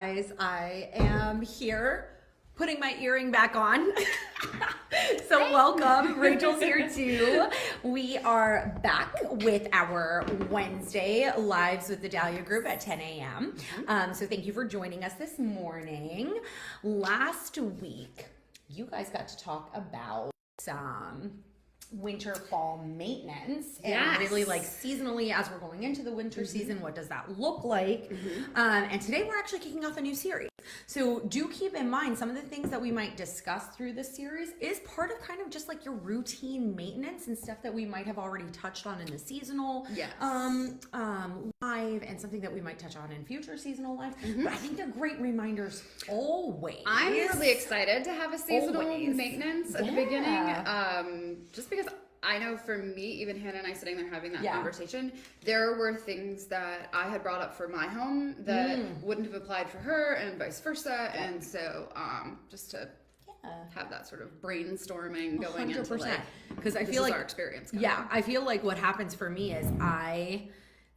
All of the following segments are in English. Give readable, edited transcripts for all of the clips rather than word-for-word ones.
Guys, I am here putting my earring back on. So welcome. Rachel's here too. We are back with our Wednesday lives with the Dahlia Group at 10 a.m. So thank you for joining us this morning. Last week, you guys got to talk about some winter fall maintenance and really like seasonally as we're going into the winter season, what does that look like? And today we're actually kicking off a new series. So do keep in mind some of the things that we might discuss through this series is part of kind of just like your routine maintenance and stuff that we might have already touched on in the seasonal live, and something that we might touch on in future seasonal lives. But I think they're great reminders always. I'm really excited to have a seasonal maintenance at the beginning. Just because I know for me, even Hannah and I sitting there having that conversation, there were things that I had brought up for my home that wouldn't have applied for her and vice versa. And so just to have that sort of brainstorming going 100%. Into like, because I feel like our experience. I feel like what happens for me is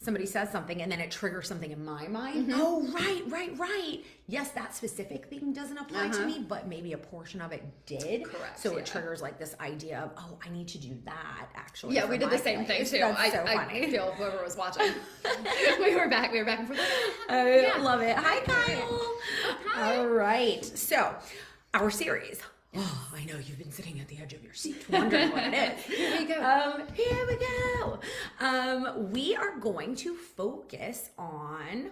somebody says something and then it triggers something in my mind. Oh, right. Yes, that specific thing doesn't apply to me, but maybe a portion of it did. Correct. So it triggers like this idea of, oh, I need to do that actually. Yeah, we did the same thing too. I feel whoever was watching. we were back and forth. I love it. Hi, Kyle. Hi. All right. So our series. Oh, I know you've been sitting at the edge of your seat wondering what it is. Here we go. We are going to focus on,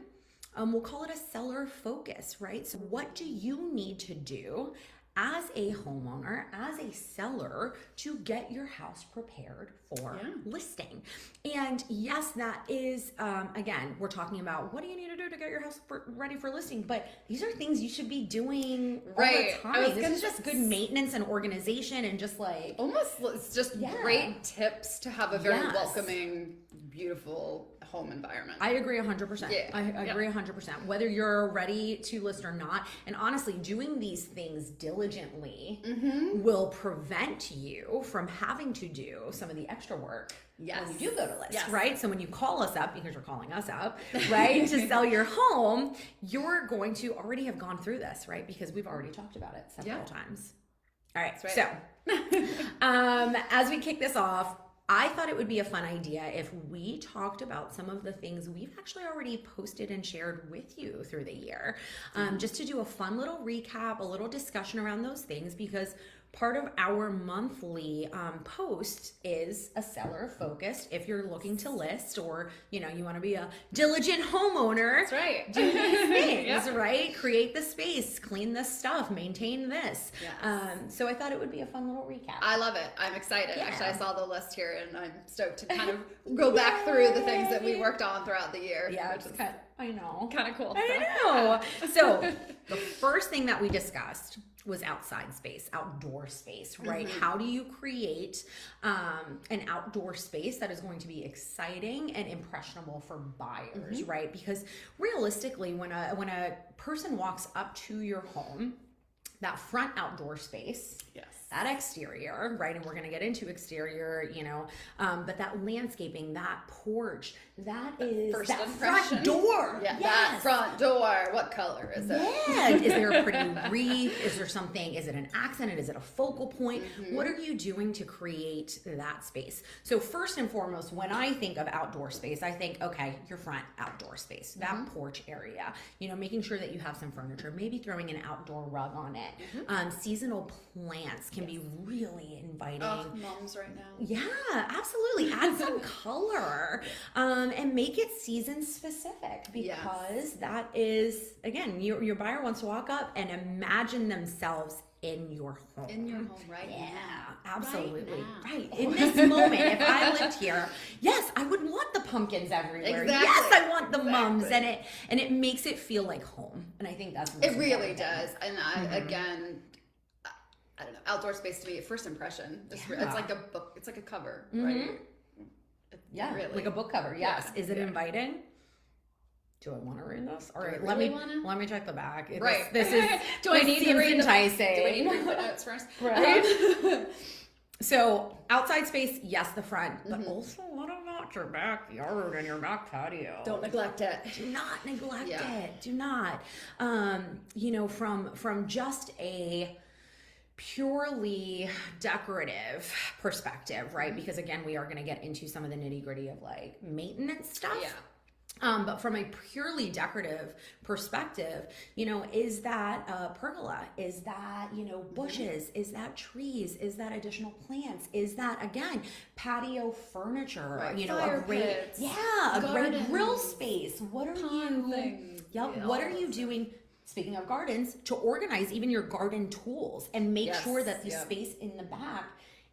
we'll call it a seller focus, right? So what do you need to do as a homeowner, as a seller, to get your house prepared for listing? And yes, that is, again, we're talking about what do you need to do to get your house ready for listing, but these are things you should be doing all the time. This is just good maintenance and organization and just like... it's just great tips to have a very welcoming, beautiful home environment. I agree 100%. Yeah. I agree 100%. Whether you're ready to list or not, and honestly, doing these things diligently will prevent you from having to do some of the extra work when you do go to list, right? So when you call us up, because you're calling us up, right, to sell your home, you're going to already have gone through this, right? Because we've already talked about it several times. All right, so as we kick this off, I thought it would be a fun idea if we talked about some of the things we've actually already posted and shared with you through the year. Just to do a fun little recap, a little discussion around those things, because part of our monthly post is a seller focused. If you're looking to list, or you want to be a diligent homeowner, that's right. Do these things, right? Create the space, clean this stuff, maintain this. So I thought it would be a fun little recap. I love it. I'm excited. Actually, I saw the list here and I'm stoked to kind of go back through the things that we worked on throughout the year. Yeah, which is I know. Kind of cool. I know. So the first thing that we discussed was outside space, outdoor space, right? How do you create an outdoor space that is going to be exciting and impressionable for buyers, right? Because realistically, when a person walks up to your home, that front outdoor space, that exterior, right? And we're going to get into exterior, but that landscaping, that porch, that is first that impression. Front door. That front door. What color is it? Yeah. Is there a pretty wreath? Is there something? Is it an accent? Is it a focal point? What are you doing to create that space? So first and foremost, when I think of outdoor space, I think, okay, your front outdoor space, that porch area, making sure that you have some furniture, maybe throwing an outdoor rug on it. Seasonal plants can be really inviting. Oh, moms right now. Yeah, absolutely. Add some color and make it season specific, because that is, again, your buyer wants to walk up and imagine themselves in your home. In your home, right? Yeah, absolutely. Right. In this moment, if I lived here, yes, I would want the pumpkins everywhere. Exactly. Yes, I want the mums, and it makes it feel like home. And I think that's it really does. And again, I don't know, outdoor space to me, first impression. It's like a book. It's like a cover, right? Really. Like a book cover. Yes. Is it inviting? Do I want to read this? All right, let me check the back. This is. Do I need to read enticing? Do I need to read the notes first? Right. So outside space, yes, the front, but also what about not your backyard and your back patio. Don't neglect it. Do not neglect it. Do not. You know, from just a purely decorative perspective, right? Because again, we are going to get into some of the nitty gritty of like maintenance stuff. Yeah. But from a purely decorative perspective, you know, is that pergola? Is that, you know, bushes? Is that trees? Is that additional plants? Is that, again, patio furniture? Right. You know, Fire a great, pits, a gardens, great grill space. What are you, things. what are you doing? Speaking of gardens, to organize even your garden tools and make sure that the space in the back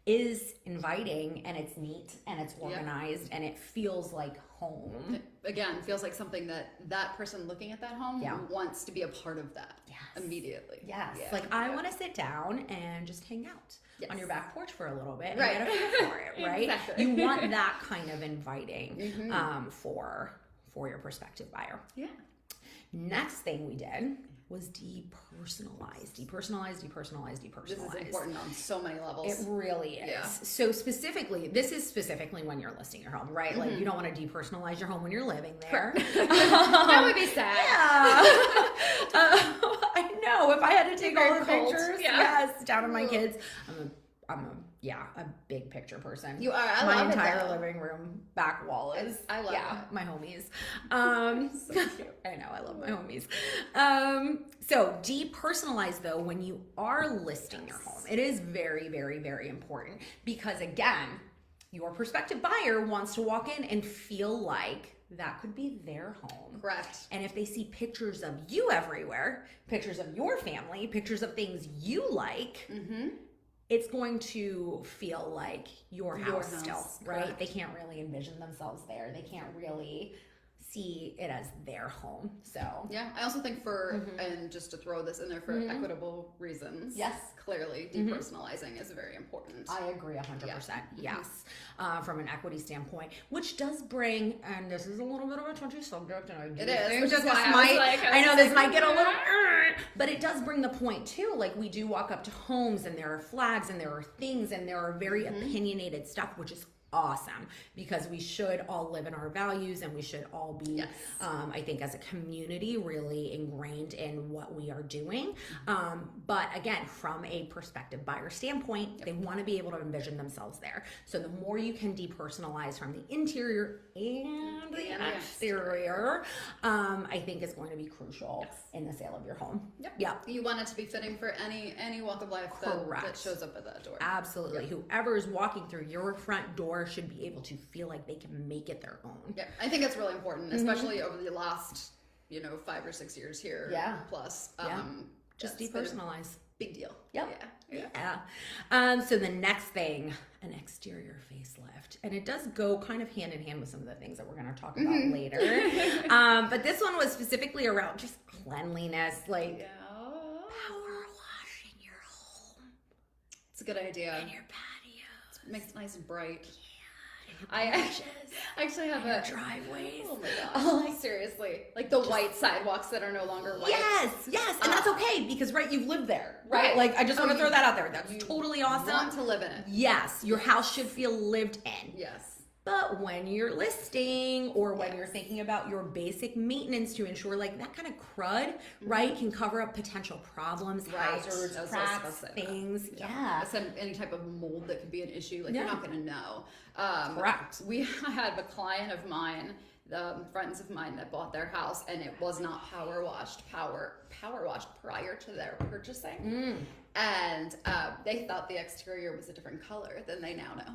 is inviting and it's neat and it's organized and it feels like home. Again, feels like something that person looking at that home wants to be a part of that immediately. Yes. Yeah. Like I want to sit down and just hang out on your back porch for a little bit and right. get a feel for it, right? Exactly. You want that kind of inviting for your prospective buyer. Yeah. Next thing we did was depersonalize. This is important on so many levels. It really is. Yeah. So this is specifically when you're listing your home, right? Like you don't want to depersonalize your home when you're living there. That would be sad. Yeah. I know. If I had to take all the pictures, down to my kids. I'm a big picture person. You are. My entire living room back wall is. I love it. My homies. So cute. I know. I love my homies. So depersonalize though when you are listing your home. It is very, very, very important because again, your prospective buyer wants to walk in and feel like that could be their home. Correct. And if they see pictures of you everywhere, pictures of your family, pictures of things you like. It's going to feel like your house still, right? Correct. They can't really envision themselves there. They can't really see it as their home. So yeah, I also think and just to throw this in there for equitable reasons. Yes, clearly depersonalizing is very important. I agree 100%. Yes, from an equity standpoint, which does bring, and this is a little bit of a touchy subject, and it is, which is why I know this might get a little, but it does bring the point too. Like we do walk up to homes, and there are flags, and there are things, and there are very opinionated stuff, which is awesome because we should all live in our values and we should all be I think as a community really ingrained in what we are doing, but again from a prospective buyer standpoint they want to be able to envision themselves there. So the more you can depersonalize from the interior and the exterior, I think is going to be crucial in the sale of your home. You want it to be fitting for any walk of life that shows up at that door. Absolutely. Whoever is walking through your front door should be able to feel like they can make it their own. Yeah, I think it's really important, especially over the last 5 or 6 years here. Plus, just depersonalize. Big deal. So the next thing, an exterior facelift, and it does go kind of hand in hand with some of the things that we're going to talk about later. But this one was specifically around just cleanliness, like power washing your home. It's a good idea. And your patio. It makes it nice and bright. I actually have a driveways. Oh my gosh! Oh, seriously, like the white sidewalks that are no longer white. Yes, and that's okay because you've lived there, right? Like I just want to throw that out there. That's totally awesome. Want to live in it? Yes, your house should feel lived in. Yes. But when you're listing or when you're thinking about your basic maintenance to ensure like that kind of crud, right, can cover up potential problems, hazards, cracks, things. Any type of mold that could be an issue, like you're not going to know. Correct. We had a client of mine, friends of mine that bought their house and it was not power washed prior to their purchasing. And they thought the exterior was a different color than they now know.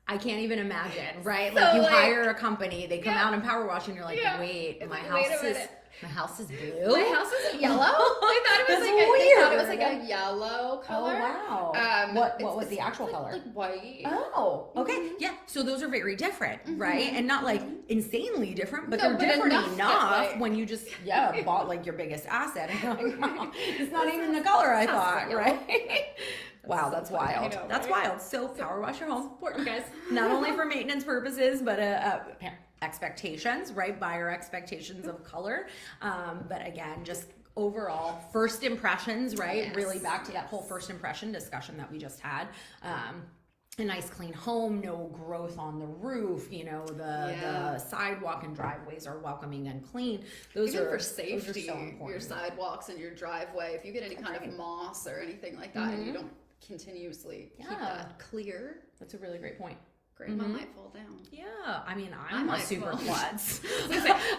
I can't even imagine, right? Like you hire a company, they come out and power wash, and you're like, wait, my house is blue. My house is yellow. They thought it was like a yellow color. Oh wow! What was the actual color? Like white. Oh, okay, yeah. So those are very different, right? And not like insanely different, but they're different enough when you just bought like your biggest asset, and you're like, wow, it's not even the color I thought, right? Wow, that's wild. Know, that's wild. So power wash your home. Important, guys. Not only for maintenance purposes, but expectations, right? Buyer expectations of color. But again, just overall first impressions, right? Really back to that whole first impression discussion that we just had. a nice clean home, no growth on the roof, you know, the sidewalk and driveways are welcoming and clean. Those Even are for safety, those are so important. your sidewalks and your driveway, if you get any kind of moss or anything like that, and you don't continuously keep that clear, that's a really great point. Grandma might fall down. Yeah, I mean, I'm a super klutz.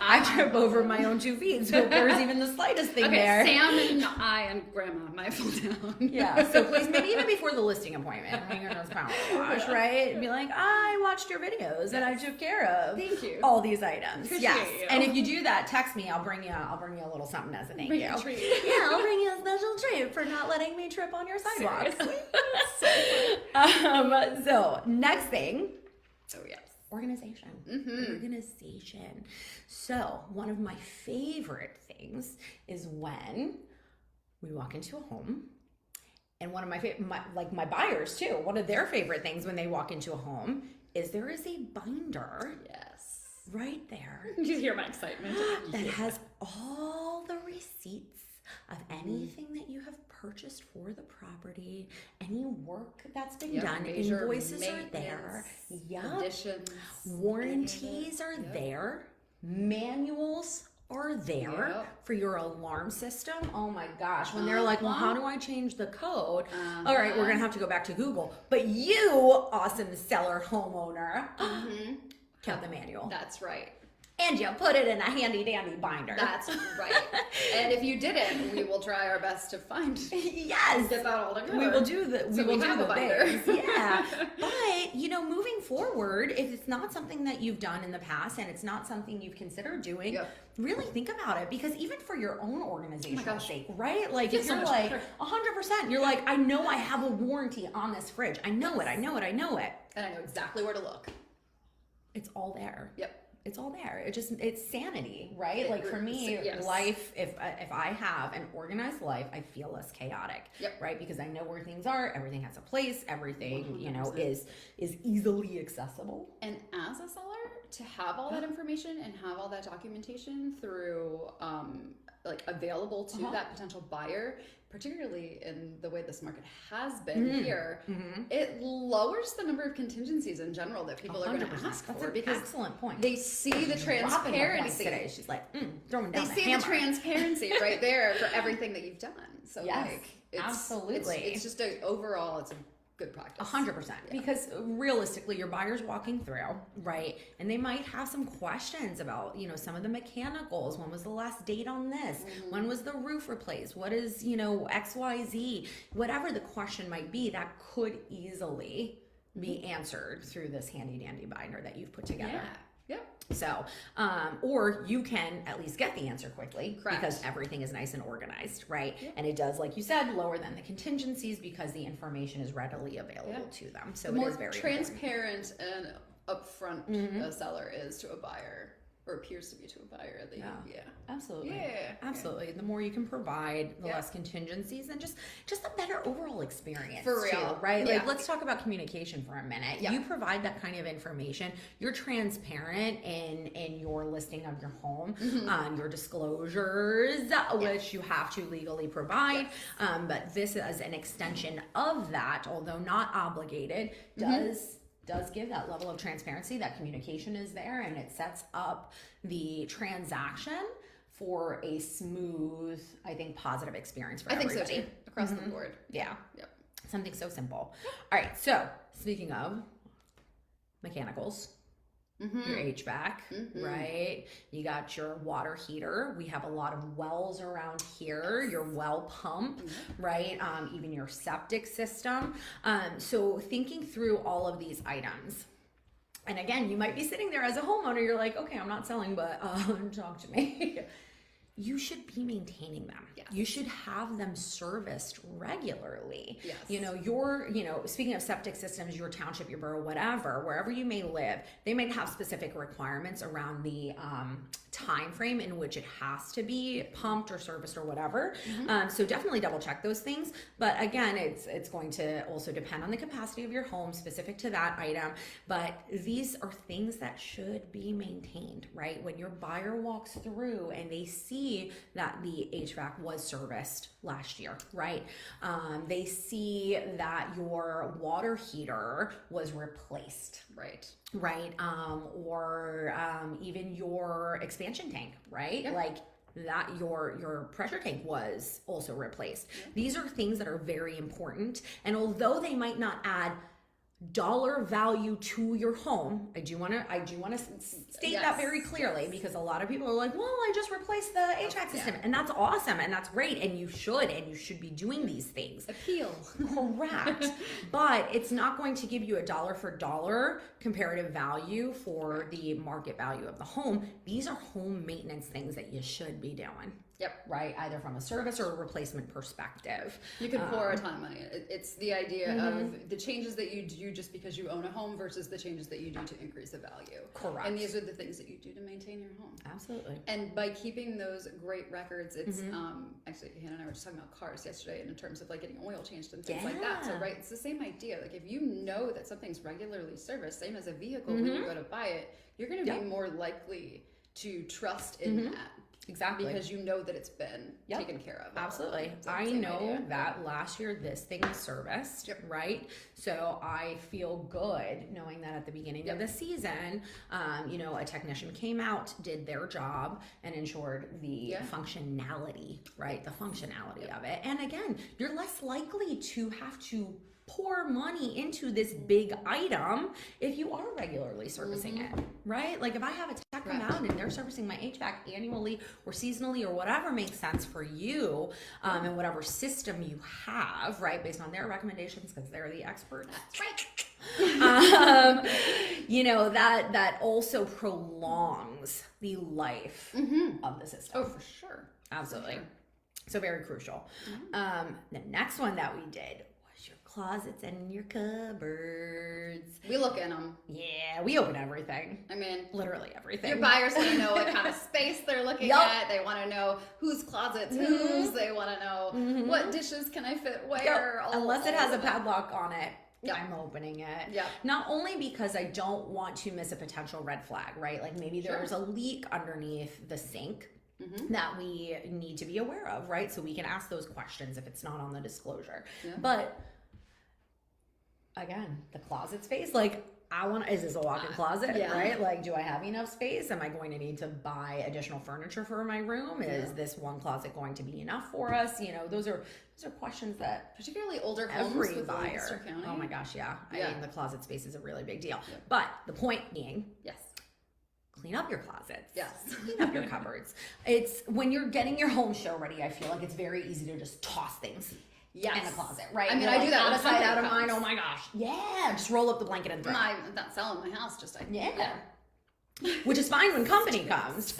I I trip over my own 2 feet, so if there's even the slightest thing there. Sam and I and Grandma might fall down. Yeah, so please, maybe even before the listing appointment, hang your nose power wash, right? And be like, I watched your videos and I took care of all these items. Appreciate you. And if you do that, text me. I'll bring you a little something as a thank you. A treat. Yeah, I'll bring you a special treat for not letting me trip on your sidewalk. So next thing. Oh yes. Organization. Organization. So one of my favorite things is when we walk into a home, and one of my favorite, my buyers too, one of their favorite things when they walk into a home is there is a binder. Yes. Right there. You hear my excitement. That has all the receipts of anything that you have purchased for the property, any work that's been done, invoices are there. Additions. Warranties are there. Manuals are there for your alarm system. Oh my gosh. When they're like, well, how do I change the code? All right, we're going to have to go back to Google. But you, awesome seller homeowner, kept the manual. That's right. And you put it in a handy dandy binder. That's right. And if you didn't, we will try our best to find. Yes. Get that all together. We will do the. So we have a binder. Yeah. But moving forward, if it's not something that you've done in the past and it's not something you've considered doing, really think about it, because even for your own organizational sake, right? Like if you're like 100%, you're like, I know I have a warranty on this fridge. I know it. I know it. I know it. And I know exactly where to look. It's all there. Yep. It's all there. It's sanity, right? Like for me, life, if I have an organized life, I feel less chaotic, right? Because I know where things are. Everything has a place. Everything, 100%. Is easily accessible. And as a seller, to have all that information and have all that documentation through, available to that potential buyer, particularly in the way this market has been here, it lowers the number of contingencies in general that people are going to ask for. Because excellent point. They see the transparency. Today. She's like, throwing down They see the transparency right there for everything that you've done. So absolutely. It's just overall, it's a good practice. 100%. Because realistically, your buyer's walking through, right? And they might have some questions about, some of the mechanicals. When was the last date on this? When was the roof replaced? What is, XYZ? Whatever the question might be, that could easily be answered through this handy dandy binder that you've put together. Yep. So, or you can at least get the answer quickly. Correct. Because everything is nice and organized, right? Yep. And it does, like you said, lower than the contingencies because the information is readily available to them. So the it is very transparent and upfront a seller is to a buyer, or appears to be to a buyer. Absolutely. Yeah. Absolutely. The more you can provide, the less contingencies, and just a better overall experience. For real. Too, right? Yeah. Like, let's talk about communication for a minute. You provide that kind of information. You're transparent in your listing of your home, your disclosures, which you have to legally provide. But this is an extension of that, although not obligated, does give that level of transparency. That communication is there, and it sets up the transaction for a smooth, I think, positive experience for everybody. I think so too, across the board. Yeah. Yep. Something so simple. All right, so speaking of mechanicals, your HVAC, right? You got your water heater. We have a lot of wells around here, your well pump, right? Even your septic system. So thinking through all of these items. And again, you might be sitting there as a homeowner, you're like, okay, I'm not selling, but talk to me. You should be maintaining them. Yes. You should have them serviced regularly. Yes. Speaking of septic systems, your township, your borough, whatever, wherever you may live, they might have specific requirements around the time frame in which it has to be pumped or serviced or whatever. So definitely double check those things. But again, it's going to also depend on the capacity of your home specific to that item. But these are things that should be maintained, right? When your buyer walks through and they see see that the HVAC was serviced last year, right? They see that your water heater was replaced. Right. Or even your expansion tank, right? Yep. Like that your pressure tank was also replaced. Yep. These are things that are very important. And although they might not add dollar value to your home, I do want to state that very clearly, because a lot of people are like, well, I just replaced the HVAC system, and that's awesome and that's great, and you should be doing these things. Appeal. Correct. But it's not going to give you a dollar for dollar comparative value for the market value of the home. These are home maintenance things that you should be doing. Yep. Right. Either from a service or a replacement perspective. You can pour a ton of money. It's the idea of the changes that you do just because you own a home versus the changes that you do to increase the value. Correct. And these are the things that you do to maintain your home. Absolutely. And by keeping those great records, it's actually Hannah and I were just talking about cars yesterday in terms of like getting oil changed and things like that. So it's the same idea. Like if you know that something's regularly serviced, same as a vehicle when you go to buy it, you're going to be more likely to trust in that. Exactly. Because you know that it's been taken care of. Absolutely. I know that last year this thing was serviced, right? So I feel good knowing that at the beginning of the season, a technician came out, did their job, and ensured the functionality, right? The functionality of it. And again, you're less likely to have to pour money into this big item if you are regularly servicing it, right? Like if I have a tech come out and they're servicing my HVAC annually or seasonally or whatever makes sense for you, and whatever system you have, right, based on their recommendations, because they're the experts. That's right. That also prolongs the life of the system. Oh, for sure. Absolutely. For sure. So very crucial. The next one that we did, closets and your cupboards. We look in them. Yeah, we open everything. I mean, literally everything. Your buyers want to know what kind of space they're looking at. They want to know whose closet's whose. They want to know what dishes can I fit where. Unless it has a padlock on it. I'm opening it. Yeah. Not only because I don't want to miss a potential red flag, right? Like maybe there's a leak underneath the sink that we need to be aware of, right? So we can ask those questions if it's not on the disclosure. Yeah. But again, the closet space, like is this a walk-in closet, right? Like, do I have enough space? Am I going to need to buy additional furniture for my room? Is this one closet going to be enough for us? Those are questions that particularly older homes every buyer. Oh my gosh, I mean, the closet space is a really big deal. Yeah. But the point being, clean up your closets. Yes. Clean up your cupboards. It's when you're getting your home show ready, I feel like it's very easy to just toss things. In the closet, right? I mean, I do that out of sight, out of mind. Oh my gosh. Yeah. Just roll up the blanket and throw it. I'm not selling my house, Which is fine when company comes.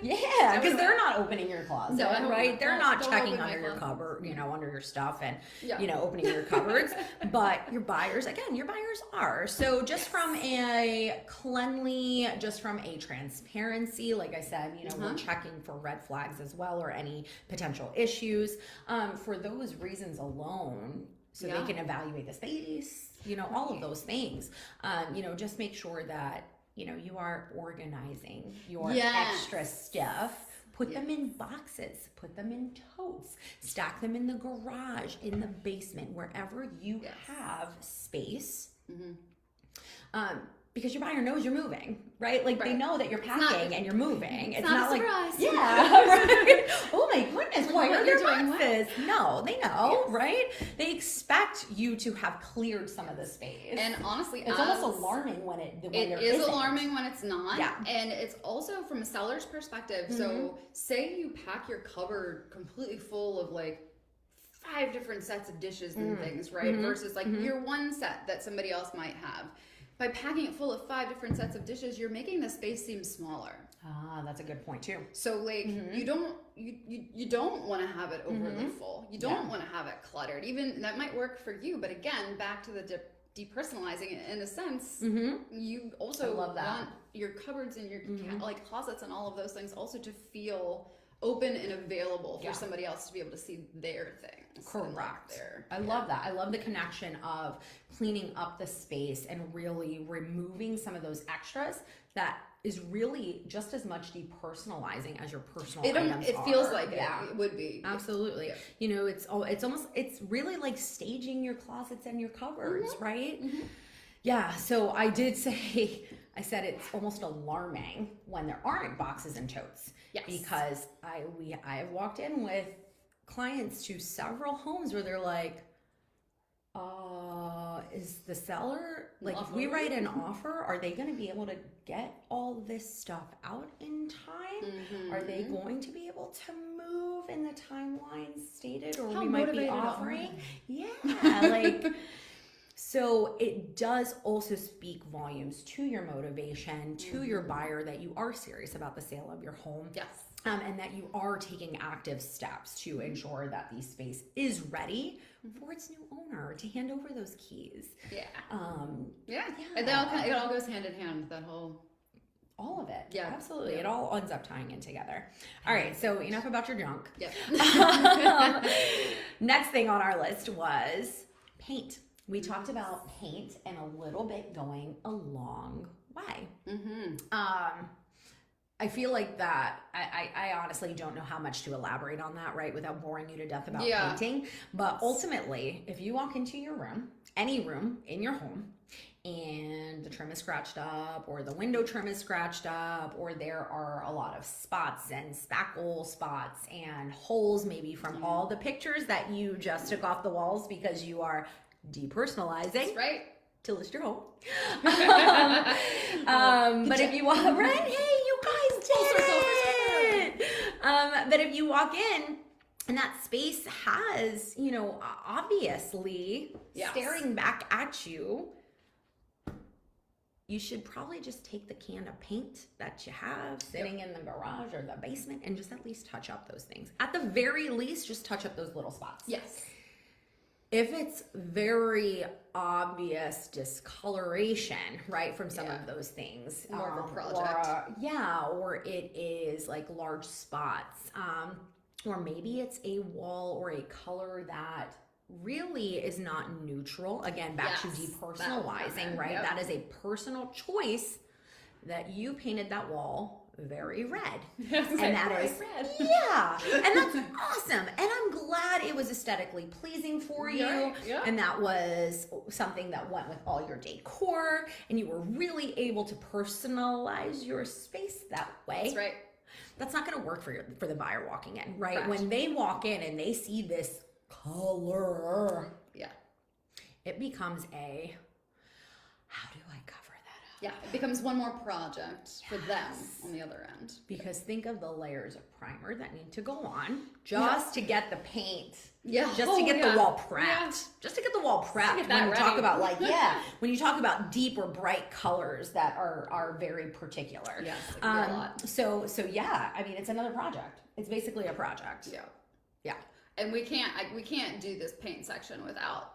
Yeah, because they're not opening your closet, right? They're not checking under your cupboard, under your stuff and, opening your cupboards. But your buyers are. So just from a transparency, like I said, we're checking for red flags as well or any potential issues for those reasons alone. So they can evaluate the space, all of those things. Just make sure that you are organizing your extra stuff. Put them in boxes. Put them in totes. Stack them in the garage, in the basement, wherever you have space. Because your buyer knows you're moving, right? Like they know that you're packing and you're moving. It's not a surprise. Right? Oh my goodness, why are there boxes? No, they know, right? They expect you to have cleared some of the space. And honestly, it's almost alarming when it is alarming when it's not. Yeah. And it's also from a seller's perspective. So say you pack your cupboard completely full of like 5 different sets of dishes and things, right? Versus like your one set that somebody else might have. By packing it full of 5 different sets of dishes, you're making the space seem smaller. Ah, that's a good point too. So like you don't want to have it overly full. You don't want to have it cluttered. Even that might work for you, but again, back to the depersonalizing it in a sense. You also want your cupboards and your like closets and all of those things also to feel open and available for somebody else to be able to see their things. Correct. I love that. I love the connection of cleaning up the space and really removing some of those extras that is really just as much depersonalizing as your personal items It feels like it would be. Absolutely. Yeah. You know, it's really like staging your closets and your cupboards, right? Yeah. So I said it's almost alarming when there aren't boxes and totes. Yes. Because I have walked in with clients to several homes where they're like, is the seller, like, if we write an offer, are they going to be able to get all this stuff out in time? Are they going to be able to move in the timeline stated, or we might be offering? Yeah, like, so it does also speak volumes to your motivation, to your buyer, that you are serious about the sale of your home. Yes. And that you are taking active steps to ensure that the space is ready for its new owner to hand over those keys. Yeah. And it all goes hand in hand, that whole... All of it. Yeah. Absolutely. Yeah. It all ends up tying in together. All right. So enough about your junk. Yeah. Next thing on our list was paint. We talked about paint and a little bit going a long way. I feel like that, I honestly don't know how much to elaborate on that, right, without boring you to death about painting. But ultimately, if you walk into your room, any room in your home, and the trim is scratched up, or the window trim is scratched up, or there are a lot of spots and spackle spots and holes maybe from all the pictures that you just took off the walls because you are depersonalizing. That's right. To list your home. But if you walk, right? Hey, you guys did it! But if you walk in and that space has, you know, obviously staring back at you, you should probably just take the can of paint that you have sitting in the garage or the basement and just at least touch up those things. At the very least, just touch up those little spots. Yes. If it's very obvious discoloration, right, from some of those things. More of a project. Or it is like large spots. Or maybe it's a wall or a color that really is not neutral. Again, back to depersonalizing, right? Yep. That is a personal choice that you painted that wall very red. And that is red. Yeah. And that's awesome. And I'm glad it was aesthetically pleasing for you. Yeah. And that was something that went with all your decor, and you were really able to personalize your space that way. That's right. That's not going to work for the buyer walking in, right? Correct. When they walk in and they see this color, it becomes a, how do I cover that up? Yeah, it becomes one more project for them on the other end. Because think of the layers of primer that need to go on just to get the paint. Yeah. Just to get the wall prepped. Yeah. Just to get the wall prepped. When you talk about when you talk about deep or bright colors that are very particular. Yes. A lot. So I mean, it's another project. It's basically a project. Yeah. Yeah. And we can't do this paint section without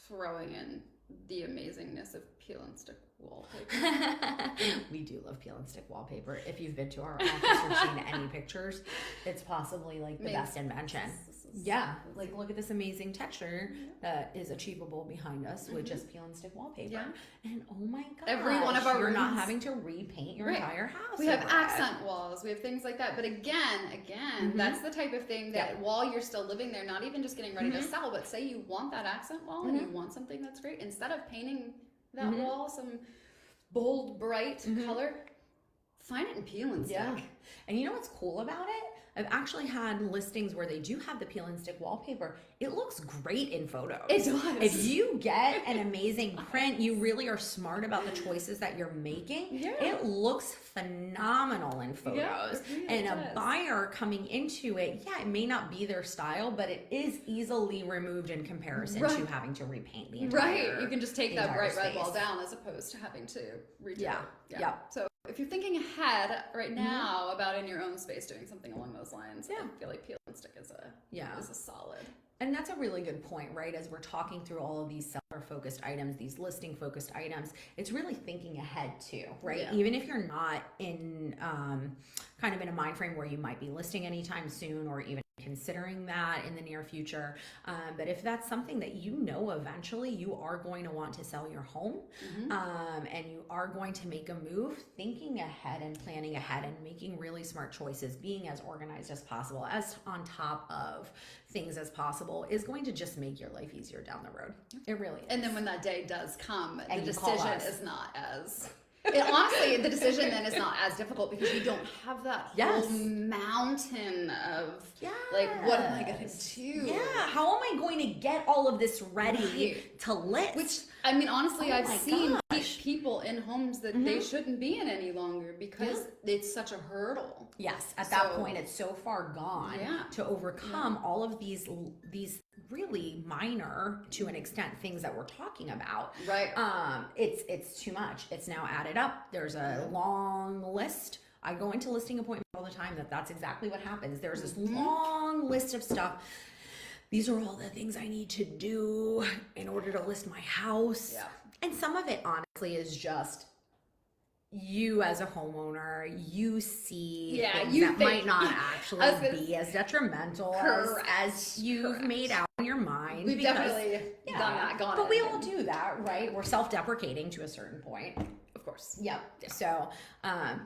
throwing in the amazingness of peel and stick wallpaper. We do love peel and stick wallpaper. If you've been to our office or seen any pictures, it's possibly like the best invention. Like look at this amazing texture that is achievable behind us with just peel and stick wallpaper. Yeah. And oh my god, every one of our you're rooms, not having to repaint your entire house. We have accent walls, we have things like that. But again, that's the type of thing that while you're still living there, not even just getting ready to sell, but say you want that accent wall and you want something that's great, instead of painting that wall some bold, bright color, find it in peel and stick. Yeah. And you know what's cool about it? I've actually had listings where they do have the peel and stick wallpaper. It looks great in photos. It does. If you get an amazing print, you really are smart about the choices that you're making. Yeah. It looks phenomenal in photos. Yeah, it really does. A buyer coming into it, it may not be their style, but it is easily removed in comparison to having to repaint the entire you can just take that bright red wall down as opposed to having to redo it. Yeah. So if you're thinking ahead right now about in your own space doing something along those lines, I feel like peel and stick is a solid. And that's a really good point, right? As we're talking through all of these seller-focused items, these listing-focused items, it's really thinking ahead too, right? Yeah. Even if you're not in kind of in a mind frame where you might be listing anytime soon, or even considering that in the near future. But if that's something that you know eventually you are going to want to sell your home, and you are going to make a move, thinking ahead and planning ahead and making really smart choices, being as organized as possible, as on top of things as possible, is going to just make your life easier down the road. It really is. And then when that day does come, And the you call decision us. is not as... honestly, the decision then is not as difficult because you don't have that whole mountain of like, what am I going to do? Yeah, how am I going to get all of this ready to list? Which, I mean, honestly, I've seen people in homes that they shouldn't be in any longer because it's such a hurdle. Yes, at that point, it's so far gone to overcome all of these really minor, to an extent, things that we're talking about. Right. It's too much. It's now added up. There's a long list. I go into listing appointments all the time. That's exactly what happens. There's this long list of stuff. These are all the things I need to do in order to list my house. Yeah. And some of it, honestly, is just you as a homeowner, you see things that might not actually be as detrimental as you've made out in your mind. We've definitely done that. But we all do that, right? We're self-deprecating to a certain point. Of course. Yep. Yeah. So,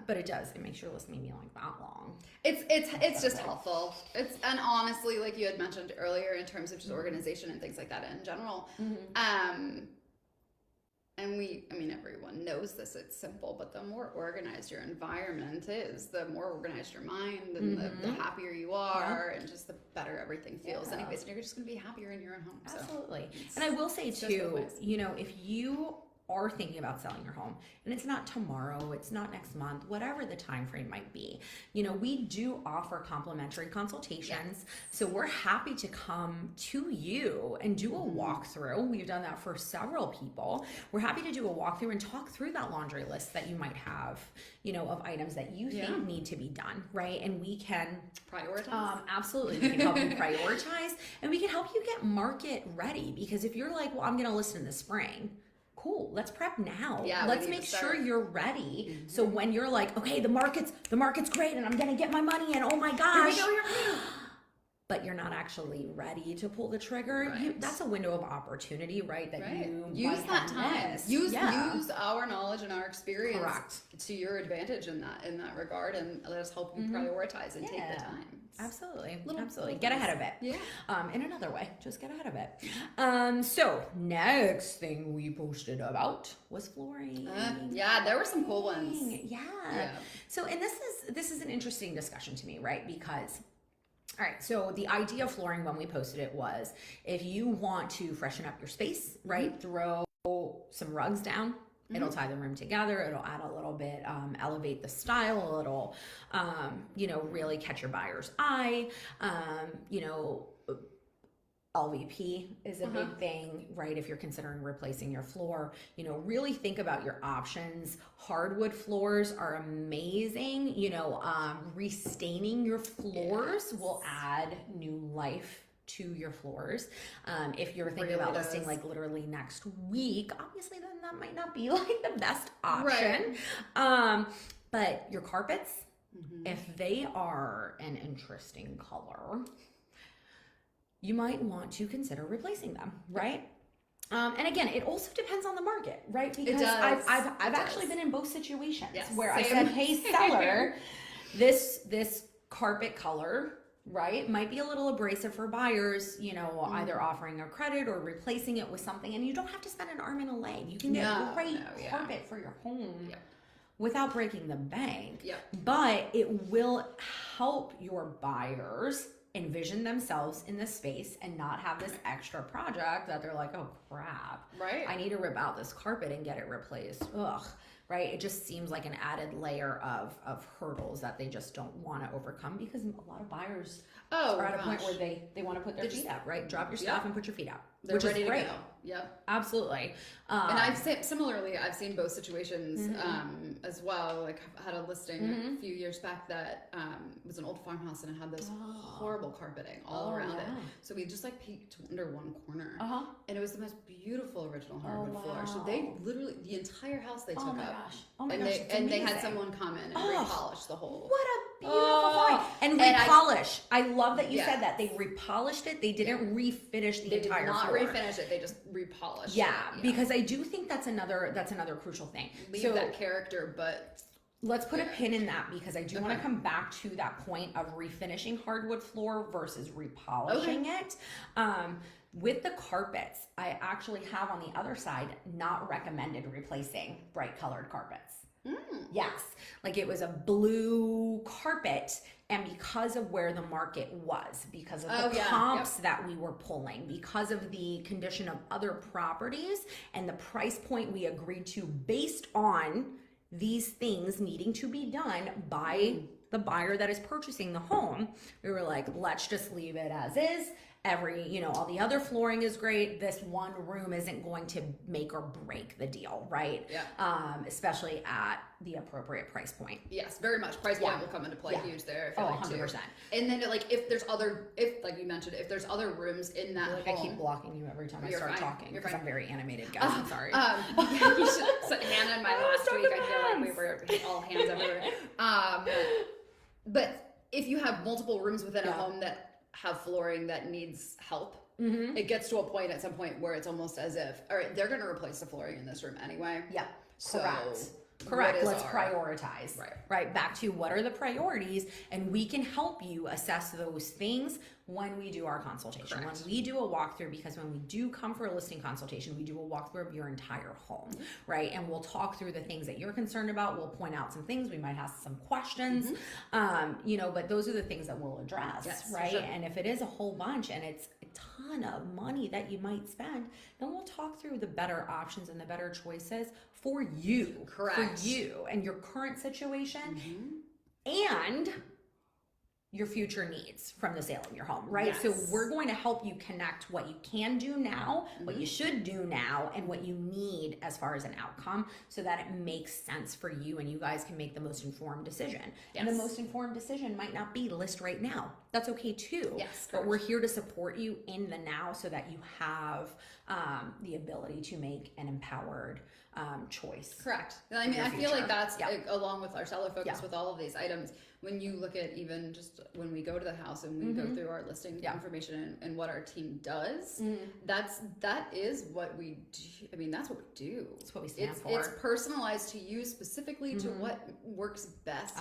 but it makes your list maybe like that long. It's just helpful. And honestly, like you had mentioned earlier, in terms of just organization and things like that in general, and everyone knows this, it's simple, but the more organized your environment is, the more organized your mind, and the happier you are, and just the better everything feels anyways, and you're just going to be happier in your own home. Absolutely. And I will say too, if you are thinking about selling your home, and it's not tomorrow, it's not next month, whatever the time frame might be, we do offer complimentary consultations. So we're happy to come to you and do a walkthrough. We've done that for several people. We're happy to do a walkthrough and talk through that laundry list that you might have, of items that you think need to be done, right? And we can prioritize. Absolutely. We can help you prioritize, and we can help you get market ready, because if you're like, well, I'm going to list in the spring, cool, let's prep now. Yeah, let's make sure you're ready. So when you're like, okay, the market's great and I'm gonna get my money in, oh my gosh. Here we go. But you're not actually ready to pull the trigger. Right. That's a window of opportunity, right? That you use that time. Use our knowledge and our experience to your advantage in that regard, and let us help you prioritize and take the time. Absolutely. Get ahead of it. Yeah. In another way, just get ahead of it. So next thing we posted about was flooring. There were some cool ones. Yeah. So, and this is an interesting discussion to me, right? Because, all right, so the idea of flooring when we posted it was, if you want to freshen up your space, right, throw some rugs down. It'll tie the room together. It'll add a little bit, elevate the style. It'll, really catch your buyer's eye. LVP is a big thing, right? If you're considering replacing your floor, really think about your options. Hardwood floors are amazing. Restaining your floors will add new life to your floors. If you're thinking about listing like literally next week, obviously then that might not be like the best option. But your carpets, if they are an interesting color, you might want to consider replacing them, right? And again, it also depends on the market, right? Because I've actually been in both situations where I said, hey, seller, this carpet color, right, might be a little abrasive for buyers, either offering a credit or replacing it with something, and you don't have to spend an arm and a leg. You can get great carpet for your home without breaking the bank. But it will help your buyers envision themselves in this space and not have this extra project that they're like, oh crap, I need to rip out this carpet and get it replaced. Ugh. Right? It just seems like an added layer of hurdles that they just don't want to overcome, because a lot of buyers are at a point where they want to put their feet up, right? Drop your stuff and put your feet up. They're which ready is great. to go. Yep. Absolutely. And I've seen both situations as well. Like I had a listing a few years back that was an old farmhouse and it had this horrible carpeting all around it. So we just like peeked under one corner, and it was the most beautiful original hardwood floor. So they literally the entire house they took up. And they had someone come in and repolish the whole. What a beautiful find. And repolish. I love that you said that. They repolished it. They didn't refinish the entire floor. They did not refinish it. They just repolished it. Yeah, because I do think that's another crucial thing. Leave that character, but let's put a pin in that because I do want to come back to that point of refinishing hardwood floor versus repolishing it. With the carpets, I actually have on the other side not recommended replacing bright colored carpets. Yes, like it was a blue carpet, and because of where the market was, because of the comps that we were pulling, because of the condition of other properties and the price point we agreed to based on these things needing to be done by the buyer that is purchasing the home, we were like, let's just leave it as is. All the other flooring is great. This one room isn't going to make or break the deal, right? Yeah. Especially at the appropriate price point. Yes, very much. Price point will come into play huge there. I feel like 100%. Too. And then like if like you mentioned, if there's other rooms in that home. I keep blocking you every time I start talking because I'm very animated, guys. I'm sorry. You should, Hannah and my last week, I feel like we were all hands everywhere. But if you have multiple rooms within a home that have flooring that needs help, it gets to a point at some point where it's almost as if, all right, they're going to replace the flooring in this room anyway. Yeah, correct. Let's prioritize. Right. Back to what are the priorities, and we can help you assess those things when we do our consultation. When we do a walkthrough, because when we do come for a listing consultation, we do a walkthrough of your entire home, right? And we'll talk through the things that you're concerned about. We'll point out some things. We might ask some questions, but those are the things that we'll address, right? Sure. And if it is a whole bunch and it's a ton of money that you might spend, then we'll talk through the better options and the better choices for you. Correct. For you and your current situation and your future needs from the sale of your home, right? So we're going to help you connect what you can do now, what you should do now, and what you need as far as an outcome so that it makes sense for you and you guys can make the most informed decision. And the most informed decision might not be list right now. That's okay too. Yes, but we're here to support you in the now so that you have the ability to make an empowered choice. Correct. I mean, I feel like that's along with our seller focus with all of these items. When you look at even just when we go to the house and we go through our listing information and what our team does, that is what we do. I mean, that's what we do. It's what we stand for. It's personalized to you specifically to what works best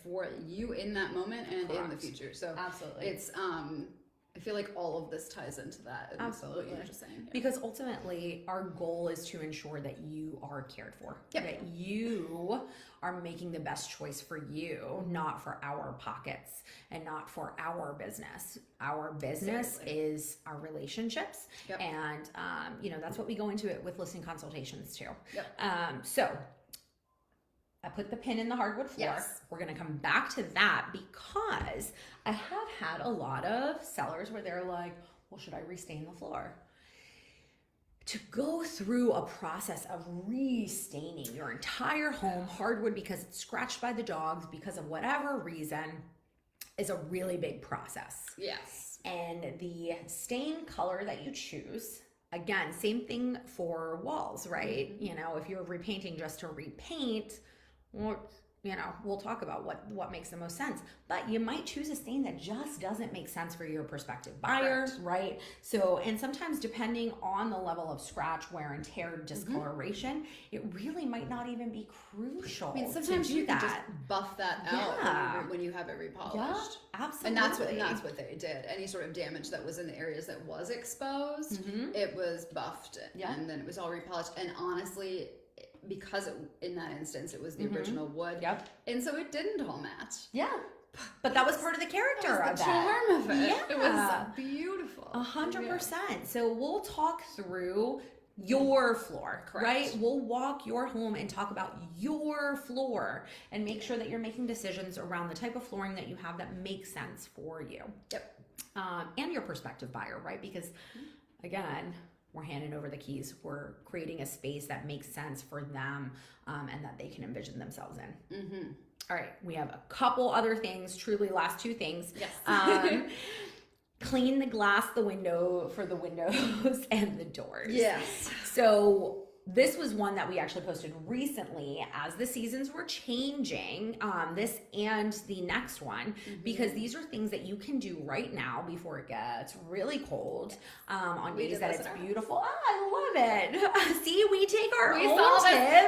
for you in that moment and in the future. So it's I feel like all of this ties into that. Absolutely. What you were just saying. Yeah. Because ultimately, our goal is to ensure that you are cared for. That you are making the best choice for you, not for our pockets and not for our business. Our business is our relationships. And, that's what we go into it with listing consultations too. So I put the pin in the hardwood floor. We're going to come back to that because I have had a lot of sellers where they're like, well, should I restain the floor? To go through a process of restaining your entire home hardwood because it's scratched by the dogs because of whatever reason is a really big process. Yes. And the stain color that you choose, again, same thing for walls, right? If you're repainting just to repaint, we'll talk about what makes the most sense, but you might choose a stain that just doesn't make sense for your prospective buyer, right? So, and sometimes depending on the level of scratch, wear and tear, discoloration, it really might not even be crucial. I mean, sometimes you can just buff that out when you have it repolished. Yeah, absolutely. And that's what they did. Any sort of damage that was in the areas that was exposed, it was buffed, and then it was all repolished. And honestly, because in that instance it was the original wood, and so it didn't all match. But that was part of the character of that. The charm of it. It was beautiful. 100%. So we'll talk through your floor, right? We'll walk your home and talk about your floor and make sure that you're making decisions around the type of flooring that you have that makes sense for you. And your prospective buyer, right? Because again, we're handing over the keys. We're creating a space that makes sense for them and that they can envision themselves in. Mm-hmm. All right, we have a couple other things, truly last 2 things. Yes. Clean the glass, the window for the windows and the doors. Yes. So this was one that we actually posted recently as the seasons were changing, this and the next one, because these are things that you can do right now before it gets really cold, on days that it's beautiful. Oh, I love it. See, we take our own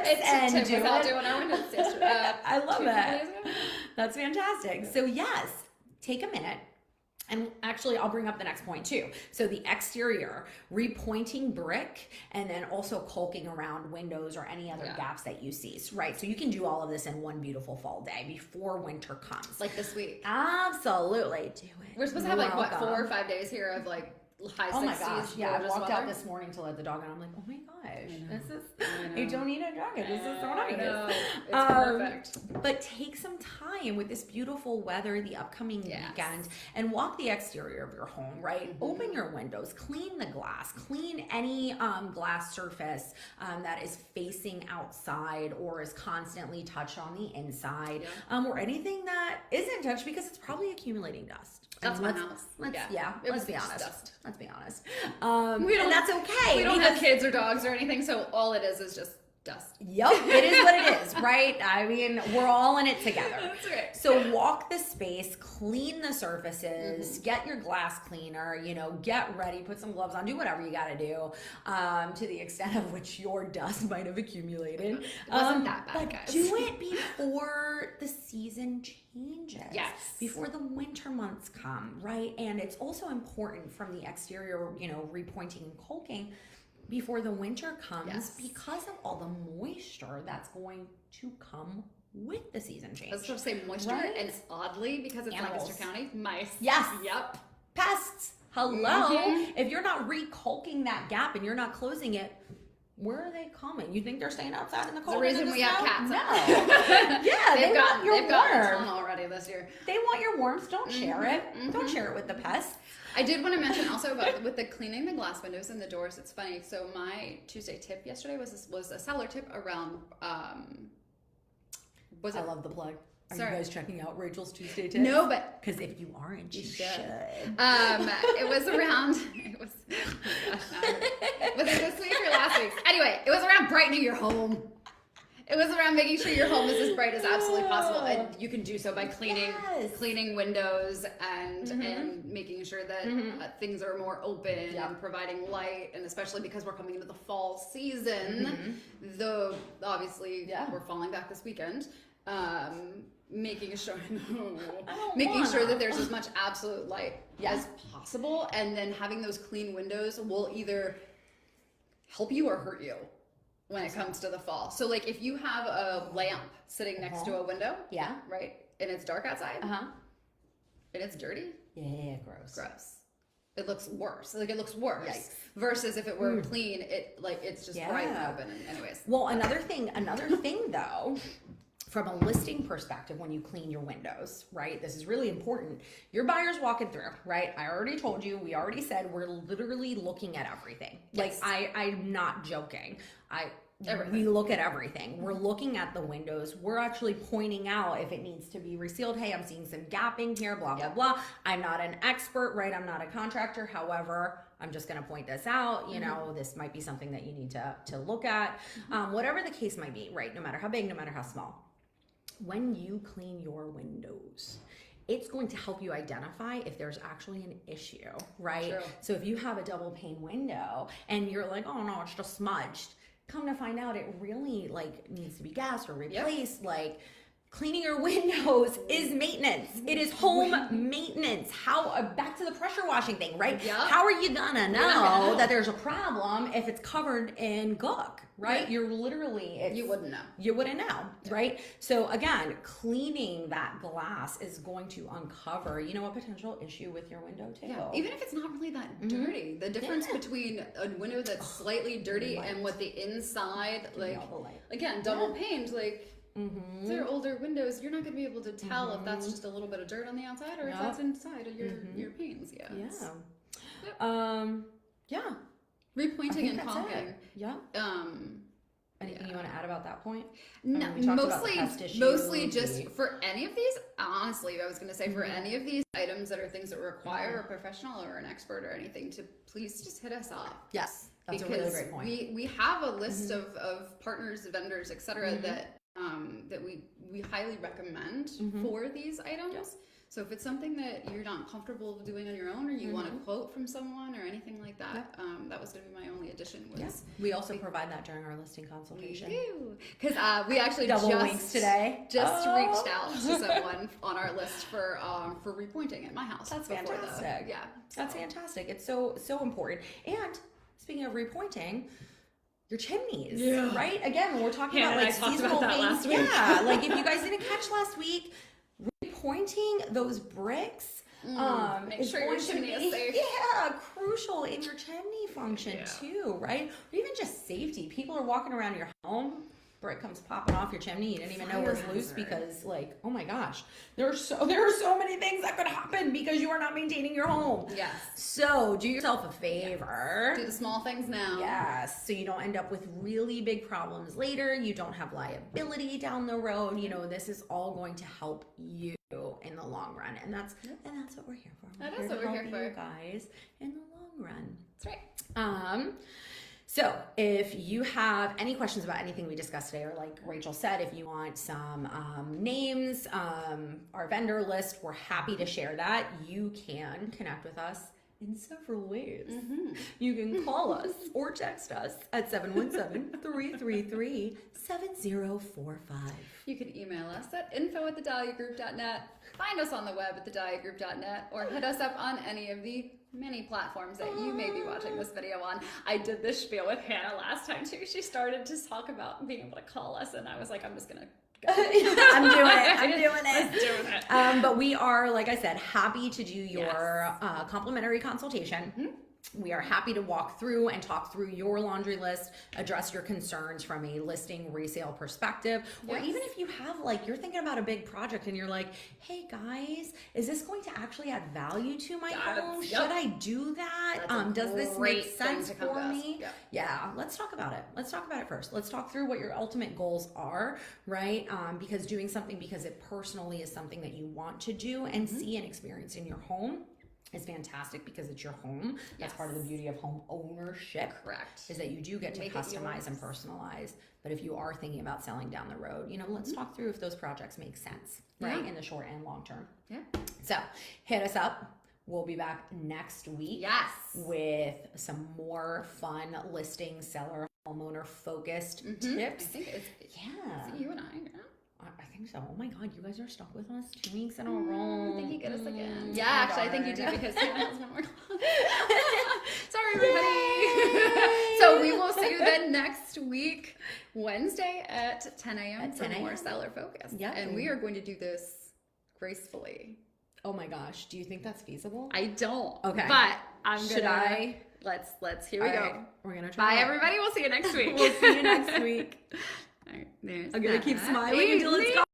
tips and do without doing our windows yesterday. I love it. That's fantastic. So yes, take a minute. And actually, I'll bring up the next point too. So the exterior, repointing brick, and then also caulking around windows or any other gaps that you see, right? So you can do all of this in one beautiful fall day before winter comes. Like this week. Absolutely. Do it. We're supposed to have like, what, 4 or 5 days here of like high 60s. Oh my gosh. Yeah, I walked out this morning to let the dog out. I'm like, oh my gosh, this is, I don't need a jacket. This is so nice. It's perfect. But take some time with this beautiful weather, the upcoming weekend, and walk the exterior of your home, right? Open your windows, clean the glass, clean any glass surface that is facing outside or is constantly touched on the inside, or anything that isn't touched because it's probably accumulating dust. That's my house. Let's be honest. Dust. Let's be honest. And that's okay. We don't have kids or dogs or anything, so all it is just dust. Yep, it is what it is, right? I mean, we're all in it together. That's right. So walk the space, clean the surfaces, get your glass cleaner, get ready, put some gloves on, do whatever you got to do, to the extent of which your dust might have accumulated. It wasn't that bad, but guys. do it before the season changes. Yes. Before the winter months come, right? And it's also important from the exterior, repointing and caulking before the winter comes because of all the moisture that's going to come with the season change. I was supposed to say moisture, and it's oddly because it's Lancaster County, mice. Yes. Yep. Pests. Hello. If you're not re-caulking that gap and you're not closing it, where are they coming? You think they're staying outside in the cold? The reason we have cats. No. Yeah, they've got your warmth a ton already this year. They want your warmth. Don't share it. Don't share it with the pests. I did want to mention also about with the cleaning the glass windows and the doors. It's funny. So my Tuesday tip yesterday was a seller tip around. I love the plug. Are Sorry. you guys checking out Rachel's Tuesday tips? No, but because if you aren't, you should. It was around. It was. Oh gosh, was it this week or last week? Anyway, it was around brightening your home. It was around making sure your home is as bright as absolutely possible, and you can do so by cleaning windows and making sure that things are more open and providing light, and especially because we're coming into the fall season, though obviously we're falling back this weekend. Making sure that there's as much absolute light as possible, and then having those clean windows will either help you or hurt you when it comes to the fall. So like if you have a lamp sitting next to a window, right, and it's dark outside, and it's dirty, gross. It looks worse. Like it looks worse. Yikes. Versus if it were clean, it's just bright and open. Anyways. Well, another thing though, from a listing perspective, when you clean your windows, right? This is really important. Your buyer's walking through, right? I already told you, we already said we're literally looking at everything. Yes. Like I'm not joking. We look at everything. We're looking at the windows. We're actually pointing out if it needs to be resealed. Hey, I'm seeing some gapping here, blah, blah, blah. I'm not an expert, right? I'm not a contractor. However, I'm just going to point this out. You know, this might be something that you need to look at. Whatever the case might be, right? No matter how big, no matter how small. When you clean your windows, it's going to help you identify if there's actually an issue, right? True. So if you have a double pane window and you're like, oh no, it's just smudged. Come to find out it really needs to be gassed or replaced. Cleaning your windows is maintenance. It is home maintenance. Back to the pressure washing thing, right? Yep. How are you gonna know that there's a problem if it's covered in gunk, right? Right. You're literally, You wouldn't know. You wouldn't know, right? So again, cleaning that glass is going to uncover, a potential issue with your window too. Yeah, even if it's not really that dirty. The difference between a window that's slightly dirty and what the inside, again, double paned, if they're older windows, you're not going to be able to tell if that's just a little bit of dirt on the outside or if that's inside of your panes. Yeah. Repointing and caulking. Yeah. Anything you want to add about that point? No, mostly just for any of these, honestly, I was going to say for any of these items that are things that require a professional or an expert or anything, to please just hit us up. Yes, that's a really great point. We have a list of partners, vendors, etc. that we highly recommend for these items. Yeah. So if it's something that you're not comfortable doing on your own, or you want a quote from someone or anything like that, that was going to be my only addition. We also provide that during our listing consultation. We do, because we actually double winks today. Just reached out to someone on our list for repointing at my house. That's fantastic. Yeah, that's fantastic. It's so important. And speaking of repointing, your chimneys, right? Again, we're talking about like seasonal things. Last week. Yeah, like if you guys didn't catch last week, pointing those bricks make sure your chimney is safe. Yeah, crucial in your chimney function too, right? Or even just safety. People are walking around your home, brick comes popping off your chimney, you didn't even know it was loose because, like, oh my gosh, there are so many things that could happen because you are not maintaining your home. Yes. So do yourself a favor. Do the small things now. Yes. So you don't end up with really big problems later. You don't have liability down the road. You know, this is all going to help you in the long run, and that's what we're here for. That's what we're here for, you guys, in the long run. That's right. So if you have any questions about anything we discussed today, or like Rachel said, if you want some names, our vendor list, we're happy to share that. You can connect with us in several ways. You can call us or text us at 717-333-7045. You can email us at info@thedahliagroup.net. Find us on the web at thedahliagroup.net, or hit us up on any of the many platforms that you may be watching this video on. I did this spiel with Hannah last time too. She started to talk about being able to call us, and I was like, I'm just gonna go. I'm doing it. But we are, like I said, happy to do your complimentary consultation. We are happy to walk through and talk through your laundry list, address your concerns from a listing resale perspective, or even if you have, like, you're thinking about a big project and you're like, hey guys, is this going to actually add value to my home? Should I do that? Does this make sense for me? Yeah, let's talk about it. Let's talk about it first. Let's talk through what your ultimate goals are, right? Because doing something because it personally is something that you want to do and see and experience in your home is fantastic because it's your home. That's part of the beauty of home ownership. Correct. Is that you do get to customize and personalize. But if you are thinking about selling down the road, you know, let's talk through if those projects make sense, right? In the short and long term. Yeah. So hit us up. We'll be back next week. Yes. With some more fun listing, seller, homeowner focused tips. I think it's you and I. I think so. Oh my God, you guys are stuck with us 2 weeks in a row. I think you get us again. Yeah, actually, I think you do because Hannah has one more. Sorry, everybody. So we will see you then next week, Wednesday at 10 a.m. for more seller focus. Yeah. And we are going to do this gracefully. Oh my gosh, do you think that's feasible? I don't. Okay. But let's here we go. Right. We're gonna try. Bye, everybody. We'll see you next week. We'll see you next week. All right, I'm gonna keep smiling until it's gone.